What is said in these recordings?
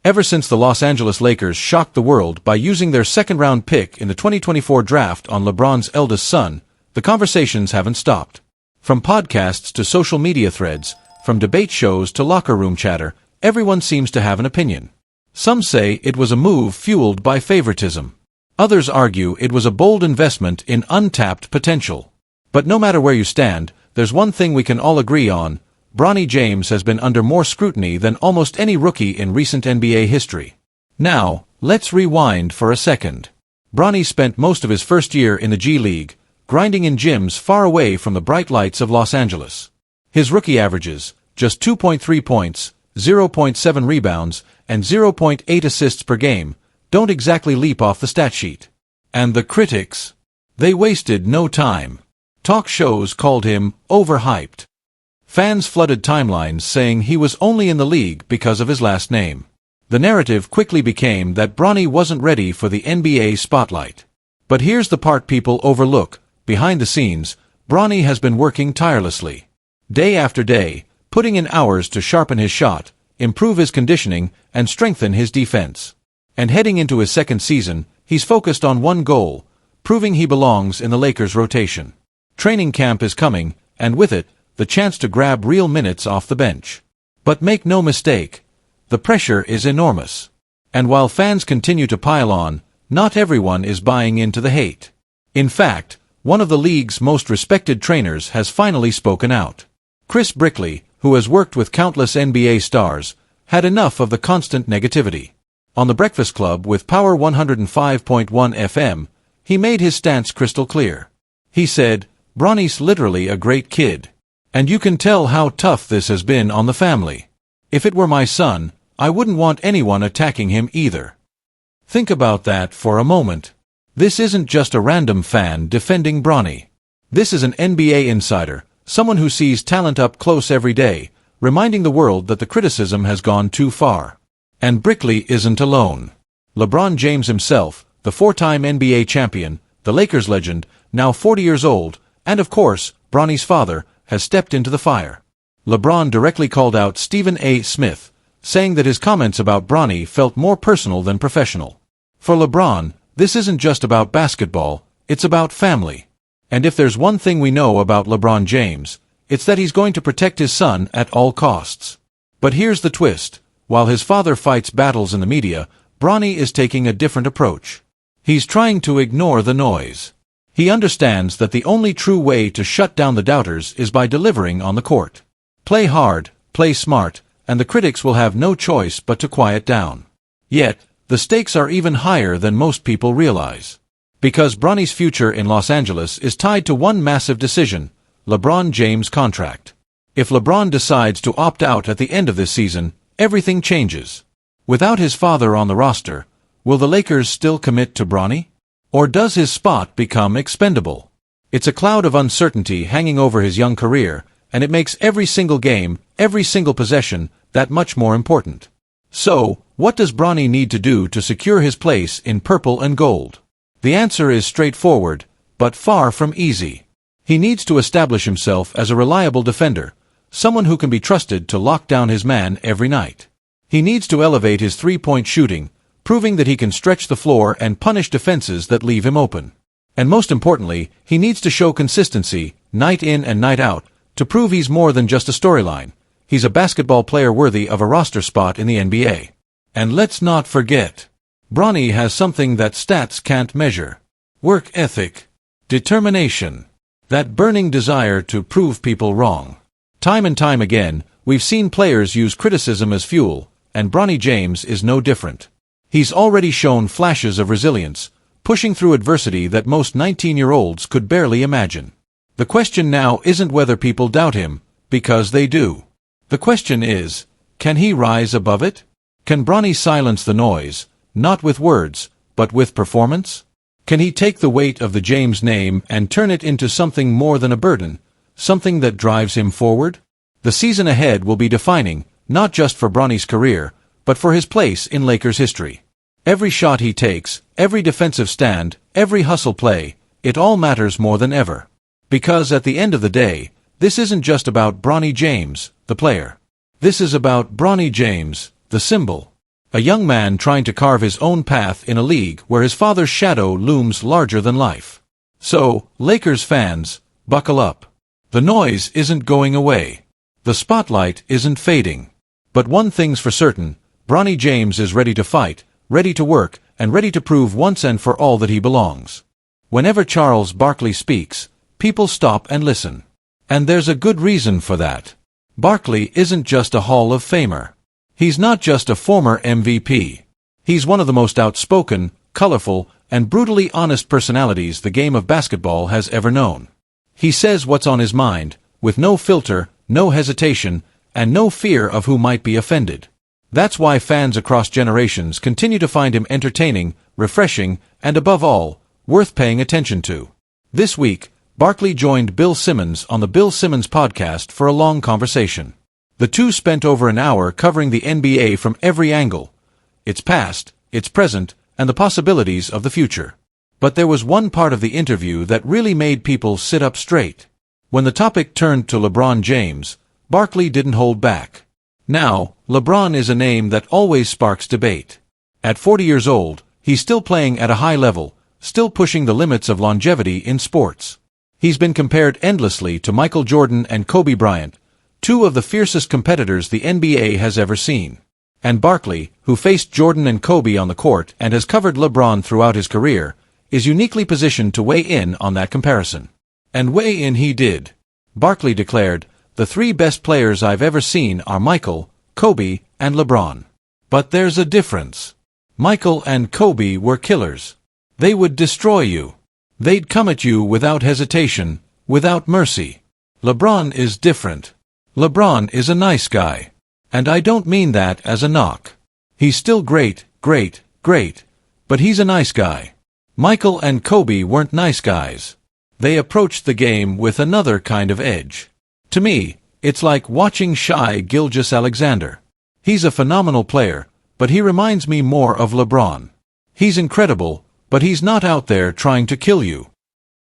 Ever since the Los Angeles Lakers shocked the world by using their second-round pick in the 2024 draft on LeBron's eldest son, the conversations haven't stopped. From podcasts to social media threads, from debate shows to locker room chatter, everyone seems to have an opinion. Some say it was a move fueled by favoritism. Others argue it was a bold investment in untapped potential. But no matter where you stand, there's one thing we can all agree on: Bronny James has been under more scrutiny than almost any rookie in recent NBA history. Now, let's rewind for a second. Bronny spent most of his first year in the G League, grinding in gyms far away from the bright lights of Los Angeles. His rookie averages, just 2.3 points, 0.7 rebounds, and 0.8 assists per game, don't exactly leap off the stat sheet. And the critics? They wasted no time. Talk shows called him overhyped. Fans flooded timelines saying he was only in the league because of his last name. The narrative quickly became that Bronny wasn't ready for the NBA spotlight. But here's the part people overlook: behind the scenes, Bronny has been working tirelessly. Day after day, putting in hours to sharpen his shot, improve his conditioning, and strengthen his defense. And heading into his second season, he's focused on one goal: proving he belongs in the Lakers' rotation. Training camp is coming, and with it, the chance to grab real minutes off the bench. But make no mistake, the pressure is enormous. And while fans continue to pile on, not everyone is buying into the hate. In fact, one of the league's most respected trainers has finally spoken out. Barkley, who has worked with countless NBA stars, had enough of the constant negativity. On The Breakfast Club with Power 105.1 FM, he made his stance crystal clear. He said, "Bronny's literally a great kid. And you can tell how tough this has been on the family. If it were my son, I wouldn't want anyone attacking him either." Think about that for a moment. This isn't just a random fan defending Bronny. This is an NBA insider, someone who sees talent up close every day, reminding the world that the criticism has gone too far. And Barkley isn't alone. LeBron James himself, the four-time NBA champion, the Lakers legend, now 40 years old, and of course, Bronny's father, has stepped into the fire. LeBron directly called out Stephen A. Smith, saying that his comments about Bronny felt more personal than professional. For LeBron, this isn't just about basketball, it's about family. And if there's one thing we know about LeBron James, it's that he's going to protect his son at all costs. But here's the twist: while his father fights battles in the media, Bronny is taking a different approach. He's trying to ignore the noise. He understands that the only true way to shut down the doubters is by delivering on the court. Play hard, play smart, and the critics will have no choice but to quiet down. Yet, the stakes are even higher than most people realize. Because Bronny's future in Los Angeles is tied to one massive decision: LeBron James' contract. If LeBron decides to opt out at the end of this season, everything changes. Without his father on the roster, will the Lakers still commit to Bronny? Or does his spot become expendable? It's a cloud of uncertainty hanging over his young career, and it makes every single game, every single possession, that much more important. So, what does Bronny need to do to secure his place in purple and gold? The answer is straightforward, but far from easy. He needs to establish himself as a reliable defender, someone who can be trusted to lock down his man every night. He needs to elevate his three-point shooting, proving that he can stretch the floor and punish defenses that leave him open. And most importantly, he needs to show consistency, night in and night out, to prove he's more than just a storyline. He's a basketball player worthy of a roster spot in the NBA. And let's not forget, Bronny has something that stats can't measure: work ethic, determination, that burning desire to prove people wrong. Time and time again, we've seen players use criticism as fuel, and Bronny James is no different. He's already shown flashes of resilience, pushing through adversity that most 19-year-olds could barely imagine. The question now isn't whether people doubt him, because they do. The question is, can he rise above it? Can Bronny silence the noise, not with words, but with performance? Can he take the weight of the James name and turn it into something more than a burden, something that drives him forward? The season ahead will be defining, not just for Bronny's career, but for his place in Lakers history. Every shot he takes, every defensive stand, every hustle play, it all matters more than ever. Because at the end of the day, this isn't just about Bronny James, the player. This is about Bronny James, the symbol. A young man trying to carve his own path in a league where his father's shadow looms larger than life. So, Lakers fans, buckle up. The noise isn't going away. The spotlight isn't fading. But one thing's for certain, Bronny James is ready to fight, ready to work, and ready to prove once and for all that he belongs. Whenever Charles Barkley speaks, people stop and listen. And there's a good reason for that. Barkley isn't just a Hall of Famer. He's not just a former MVP. He's one of the most outspoken, colorful, and brutally honest personalities the game of basketball has ever known. He says what's on his mind, with no filter, no hesitation, and no fear of who might be offended. That's why fans across generations continue to find him entertaining, refreshing, and above all, worth paying attention to. This week, Barkley joined Bill Simmons on the Bill Simmons podcast for a long conversation. The two spent over an hour covering the NBA from every angle, its past, its present, and the possibilities of the future. But there was one part of the interview that really made people sit up straight. When the topic turned to LeBron James, Barkley didn't hold back. Now, LeBron is a name that always sparks debate. At 40 years old, he's still playing at a high level, still pushing the limits of longevity in sports. He's been compared endlessly to Michael Jordan and Kobe Bryant, two of the fiercest competitors the NBA has ever seen. And Barkley, who faced Jordan and Kobe on the court and has covered LeBron throughout his career, is uniquely positioned to weigh in on that comparison. And weigh in he did. Barkley declared, "The three best players I've ever seen are Michael, Kobe, and LeBron. But there's a difference. Michael and Kobe were killers. They would destroy you. They'd come at you without hesitation, without mercy. LeBron is different. LeBron is a nice guy. And I don't mean that as a knock. He's still great, great, great. But he's a nice guy. Michael and Kobe weren't nice guys. They approached the game with another kind of edge. To me, it's like watching Shai Gilgeous-Alexander. He's a phenomenal player, but he reminds me more of LeBron. He's incredible, but he's not out there trying to kill you."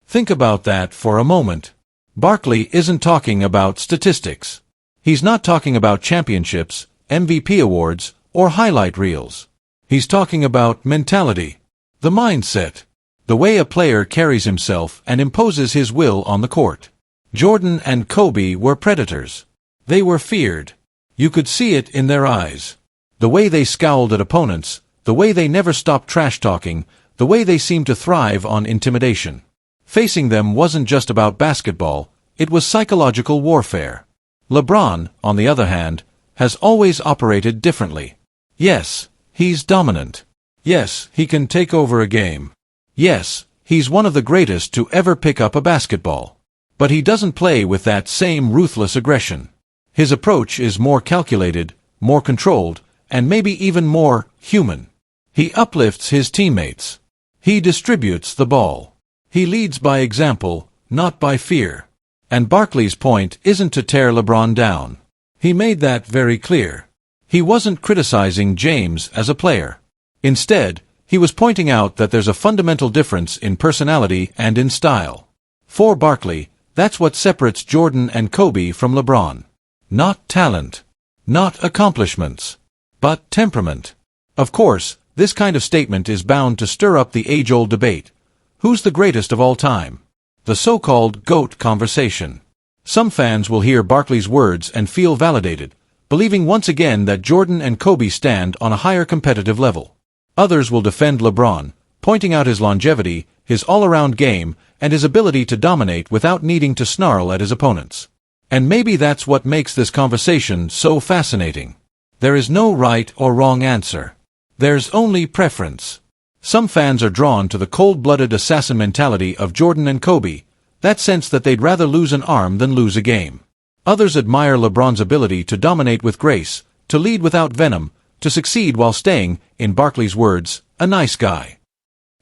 Think about that for a moment. Barkley isn't talking about statistics. He's not talking about championships, MVP awards, or highlight reels. He's talking about mentality. The mindset. The way a player carries himself and imposes his will on the court. Jordan and Kobe were predators. They were feared. You could see it in their eyes. The way they scowled at opponents, the way they never stopped trash-talking, the way they seemed to thrive on intimidation. Facing them wasn't just about basketball, it was psychological warfare. LeBron, on the other hand, has always operated differently. Yes, he's dominant. Yes, he can take over a game. Yes, he's one of the greatest to ever pick up a basketball. But he doesn't play with that same ruthless aggression. His approach is more calculated, more controlled, and maybe even more human. He uplifts his teammates. He distributes the ball. He leads by example, not by fear. And Barkley's point isn't to tear LeBron down. He made that very clear. He wasn't criticizing James as a player. Instead, he was pointing out that there's a fundamental difference in personality and in style. For Barkley, that's what separates Jordan and Kobe from LeBron. Not talent. Not accomplishments. But temperament. Of course, this kind of statement is bound to stir up the age-old debate. Who's the greatest of all time? The so-called GOAT conversation. Some fans will hear Barkley's words and feel validated, believing once again that Jordan and Kobe stand on a higher competitive level. Others will defend LeBron, pointing out his longevity, his all-around game, and his ability to dominate without needing to snarl at his opponents. And maybe that's what makes this conversation so fascinating. There is no right or wrong answer. There's only preference. Some fans are drawn to the cold-blooded assassin mentality of Jordan and Kobe, that sense that they'd rather lose an arm than lose a game. Others admire LeBron's ability to dominate with grace, to lead without venom, to succeed while staying, in Barkley's words, a nice guy.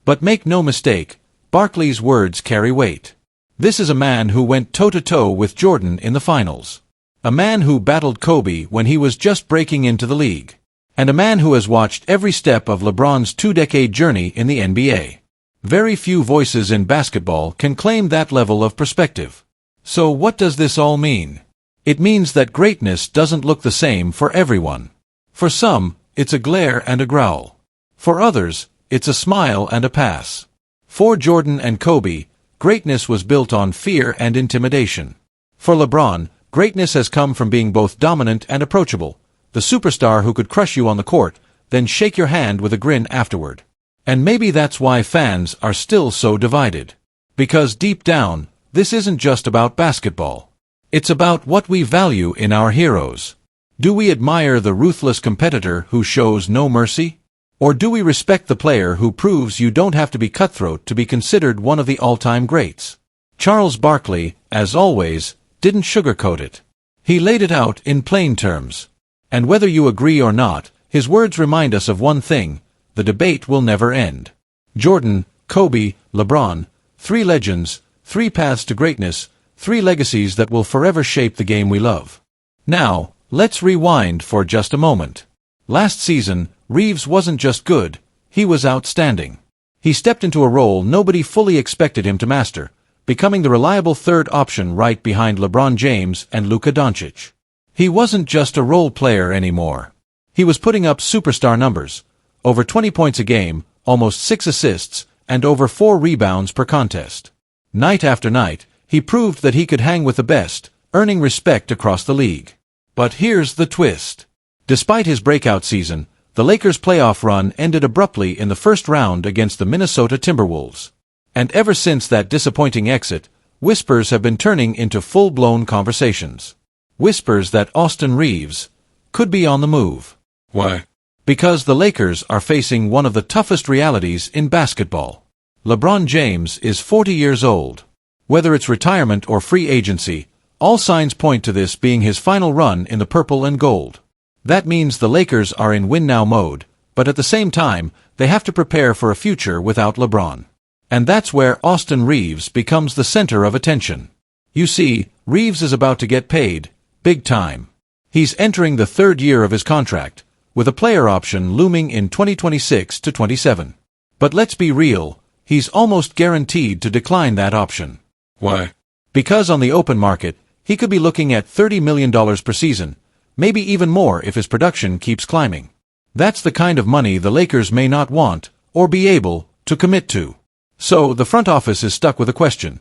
But make no mistake, Barkley's words carry weight. This is a man who went toe-to-toe with Jordan in the finals. A man who battled Kobe when he was just breaking into the league. And a man who has watched every step of LeBron's two-decade journey in the NBA. Very few voices in basketball can claim that level of perspective. So what does this all mean? It means that greatness doesn't look the same for everyone. For some, it's a glare and a growl. For others, it's a smile and a pass. For Jordan and Kobe, greatness was built on fear and intimidation. For LeBron, greatness has come from being both dominant and approachable, the superstar who could crush you on the court, then shake your hand with a grin afterward. And maybe that's why fans are still so divided. Because deep down, this isn't just about basketball. It's about what we value in our heroes. Do we admire the ruthless competitor who shows no mercy? Or do we respect the player who proves you don't have to be cutthroat to be considered one of the all-time greats? Charles Barkley, as always, didn't sugarcoat it. He laid it out in plain terms. And whether you agree or not, his words remind us of one thing: the debate will never end. Jordan, Kobe, LeBron, three legends, three paths to greatness, three legacies that will forever shape the game we love. Now, let's rewind for just a moment. Last season, Reaves wasn't just good, he was outstanding. He stepped into a role nobody fully expected him to master, becoming the reliable third option right behind LeBron James and Luka Doncic. He wasn't just a role player anymore. He was putting up superstar numbers: over 20 points a game, almost 6 assists, and over 4 rebounds per contest. Night after night, he proved that he could hang with the best, earning respect across the league. But here's the twist. Despite his breakout season, the Lakers' playoff run ended abruptly in the first round against the Minnesota Timberwolves. And ever since that disappointing exit, whispers have been turning into full-blown conversations. Whispers that Austin Reaves could be on the move. Why? Because the Lakers are facing one of the toughest realities in basketball. LeBron James is 40 years old. Whether it's retirement or free agency, all signs point to this being his final run in the purple and gold. That means the Lakers are in win-now mode, but at the same time, they have to prepare for a future without LeBron. And that's where Austin Reaves becomes the center of attention. You see, Reaves is about to get paid, big time. He's entering the third year of his contract, with a player option looming in 2026 to 27. But let's be real, he's almost guaranteed to decline that option. Why? Because on the open market, he could be looking at $30 million per season, maybe even more if his production keeps climbing. That's the kind of money the Lakers may not want, or be able, to commit to. So, the front office is stuck with a question.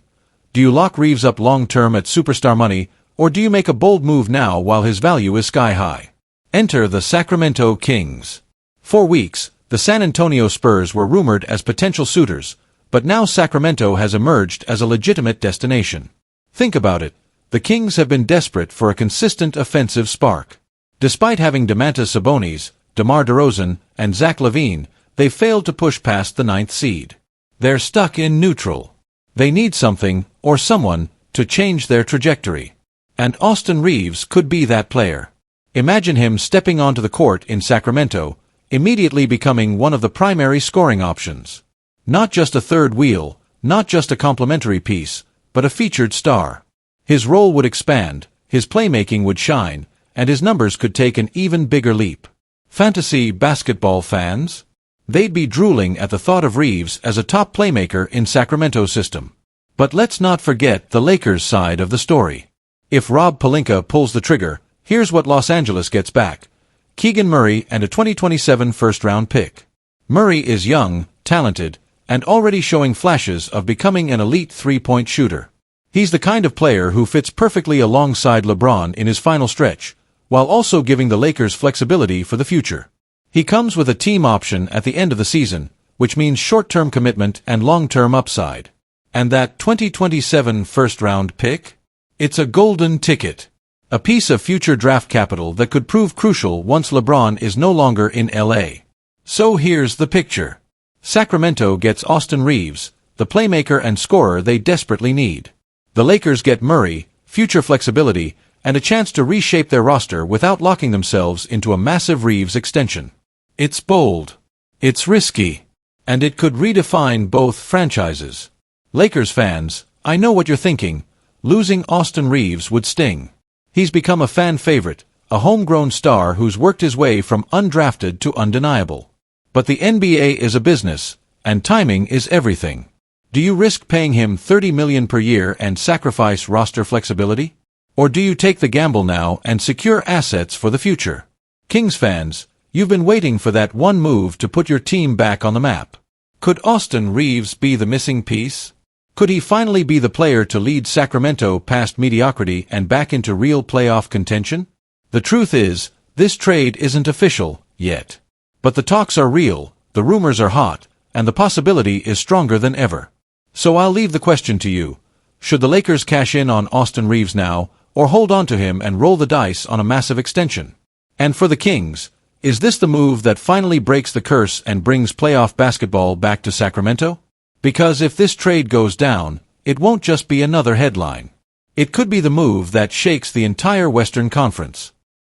Do you lock Reaves up long-term at superstar money, or do you make a bold move now while his value is sky-high? Enter the Sacramento Kings. For weeks, the San Antonio Spurs were rumored as potential suitors, but now Sacramento has emerged as a legitimate destination. Think about it. The Kings have been desperate for a consistent offensive spark. Despite having Domantas Sabonis, DeMar DeRozan, and Zach LaVine, they've failed to push past the 9th seed. They're stuck in neutral. They need something, or someone, to change their trajectory. And Austin Reaves could be that player. Imagine him stepping onto the court in Sacramento, immediately becoming one of the primary scoring options. Not just a third wheel, not just a complementary piece, but a featured star. His role would expand, his playmaking would shine, and his numbers could take an even bigger leap. Fantasy basketball fans? They'd be drooling at the thought of Reaves as a top playmaker in Sacramento's system. But let's not forget the Lakers' side of the story. If Rob Pelinka pulls the trigger, here's what Los Angeles gets back: Keegan Murray and a 2027 first-round pick. Murray is young, talented, and already showing flashes of becoming an elite three-point shooter. He's the kind of player who fits perfectly alongside LeBron in his final stretch, while also giving the Lakers flexibility for the future. He comes with a team option at the end of the season, which means short-term commitment and long-term upside. And that 2027 first-round pick? It's a golden ticket. A piece of future draft capital that could prove crucial once LeBron is no longer in LA. So here's the picture. Sacramento gets Austin Reaves, the playmaker and scorer they desperately need. The Lakers get Murray, future flexibility, and a chance to reshape their roster without locking themselves into a massive Reaves extension. It's bold. It's risky. And it could redefine both franchises. Lakers fans, I know what you're thinking. Losing Austin Reaves would sting. He's become a fan favorite, a homegrown star who's worked his way from undrafted to undeniable. But the NBA is a business, and timing is everything. Do you risk paying him $30 million per year and sacrifice roster flexibility? Or do you take the gamble now and secure assets for the future? Kings fans, You've been waiting for that one move to put your team back on the map. Could Austin Reaves be the missing piece? Could he finally be the player to lead Sacramento past mediocrity and back into real playoff contention? The truth is, this trade isn't official yet. But the talks are real, the rumors are hot, and the possibility is stronger than ever. So I'll leave the question to you. Should the Lakers cash in on Austin Reaves now, or hold on to him and roll the dice on a massive extension? And for the Kings, is this the move that finally breaks the curse and brings playoff basketball back to Sacramento? Because if this trade goes down, it won't just be another headline. It could be the move that shakes the entire Western Conference.